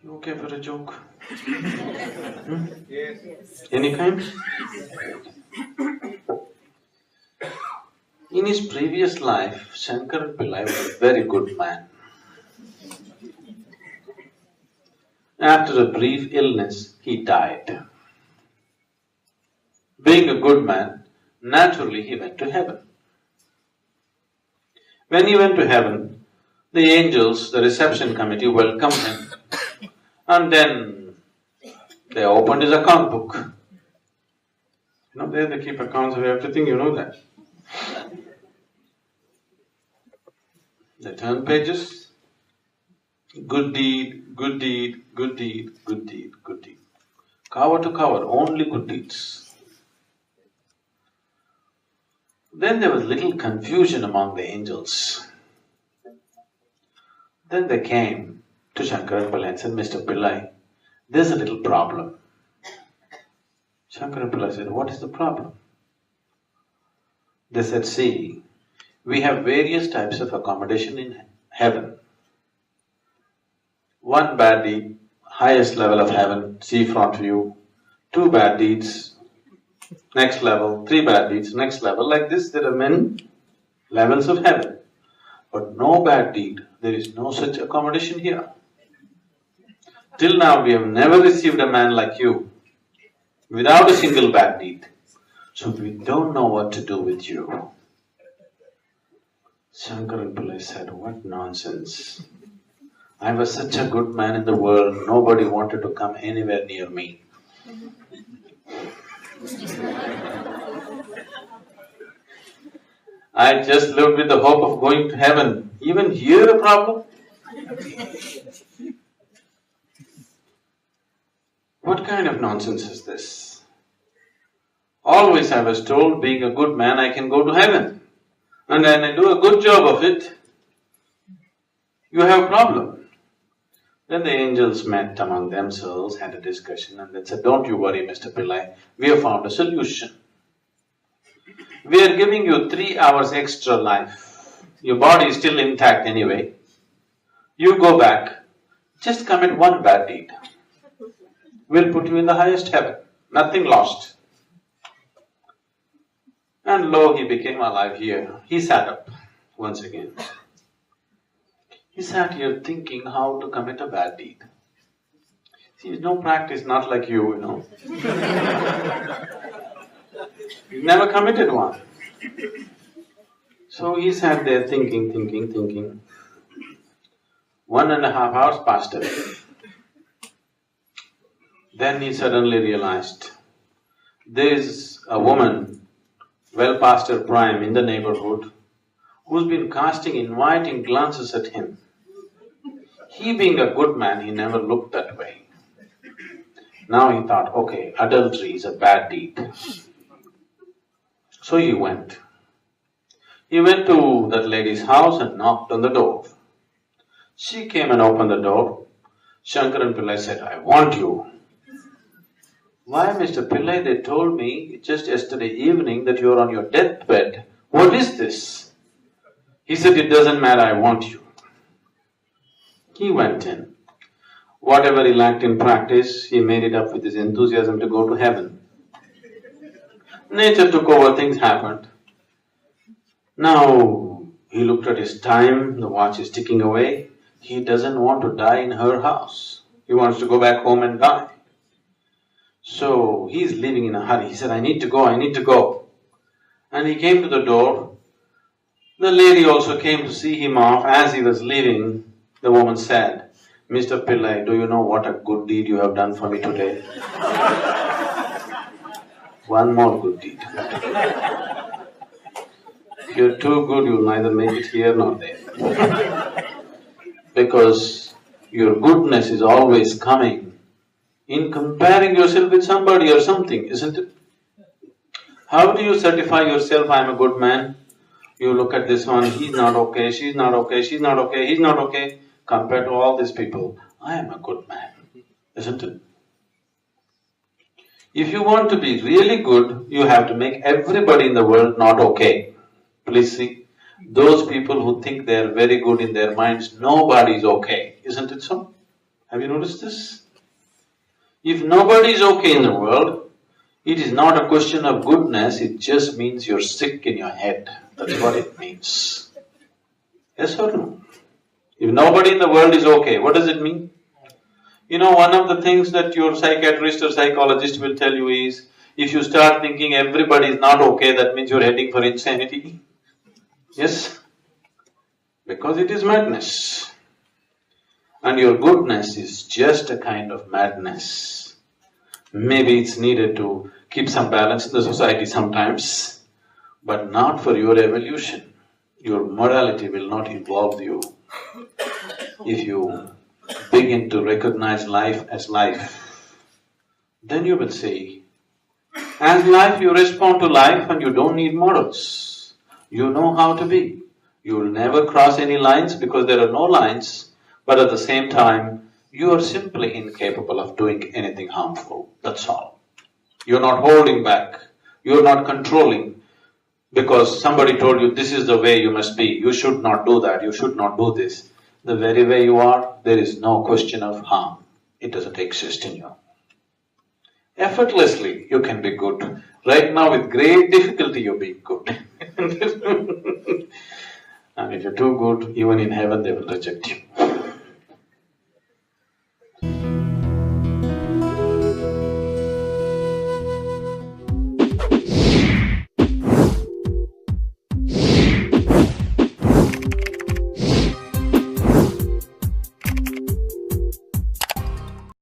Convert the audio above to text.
You okay for a joke? Yes. Any kind? In his previous life, Shankaran Pillai was a very good man. After a brief illness, he died. Being a good man, naturally he went to heaven. When he went to heaven, the angels, the reception committee welcomed him, and then they opened his account book. You know, there they keep accounts of everything, you know that. They turn pages, good deed, good deed, good deed, good deed, good deed. Cover to cover, only good deeds. Then there was little confusion among the angels. Then they came to Shankaran Pillai and said, Mr. Pillai, there's a little problem. Shankaran Pillai said, what is the problem? They said, see, we have various types of accommodation in heaven. One bad deed, highest level of heaven, seafront view. Two bad deeds, next level. Three bad deeds, next level. Like this, there are many levels of heaven. But no bad deed, there is no such accommodation here. Till now we have never received a man like you, without a single bad deed. So we don't know what to do with you. Shankaran Pillai said, what nonsense. I was such a good man in the world, nobody wanted to come anywhere near me. I just lived with the hope of going to heaven. Even here a problem? What kind of nonsense is this? Always I was told, being a good man, I can go to heaven. And when I do a good job of it, you have a problem. Then the angels met among themselves, had a discussion, and then said, don't you worry, Mr. Pillai, we have found a solution. We are giving you 3 hours extra life. Your body is still intact anyway. You go back, just commit one bad deed. We'll put you in the highest heaven, nothing lost. And lo, he became alive here. He sat up once again. He sat here thinking how to commit a bad deed. See, he's no practice, not like you, you know. He's never committed one. So he sat there thinking. 1.5 hours passed away. Then he suddenly realized, there is a woman, well past her prime in the neighborhood, who's been casting inviting glances at him. He being a good man, he never looked that way. Now he thought, okay, adultery is a bad deed. So he went. He went to that lady's house and knocked on the door. She came and opened the door. Shankaran Pillai said, I want you. Why, Mr. Pillai, they told me just yesterday evening that you're on your deathbed. What is this? He said, it doesn't matter, I want you. He went in. Whatever he lacked in practice, he made it up with his enthusiasm to go to heaven. Nature took over, things happened. Now, he looked at his time, the watch is ticking away. He doesn't want to die in her house. He wants to go back home and die. So, he's leaving in a hurry. He said, I need to go. And he came to the door. The lady also came to see him off. As he was leaving, the woman said, Mr. Pillai, do you know what a good deed you have done for me today? One more good deed. If you're too good, you'll neither make it here nor there. Because your goodness is always coming in comparing yourself with somebody or something, isn't it? How do you certify yourself, I'm a good man? You look at this one, he's not okay, she's not okay, she's not okay, he's not okay. Compared to all these people, I am a good man, isn't it? If you want to be really good, you have to make everybody in the world not okay. Please see, those people who think they are very good in their minds, nobody is okay, isn't it so? Have you noticed this? If nobody is okay in the world, it is not a question of goodness, it just means you're sick in your head. That's what it means. Yes or no? If nobody in the world is okay, what does it mean? You know, one of the things that your psychiatrist or psychologist will tell you is, if you start thinking everybody is not okay, that means you're heading for insanity. Yes? Because it is madness. And your goodness is just a kind of madness. Maybe it's needed to keep some balance in the society sometimes, but not for your evolution. Your morality will not involve you. If you begin to recognize life as life, then you will see, as life you respond to life and you don't need morals. You know how to be. You will never cross any lines because there are no lines, but at the same time, you are simply incapable of doing anything harmful, that's all. You're not holding back, you're not controlling because somebody told you this is the way you must be, you should not do that, you should not do this. The very way you are, there is no question of harm, it doesn't exist in you. Effortlessly, you can be good. Right now, with great difficulty, you're being good. And if you're too good, even in heaven they will reject you.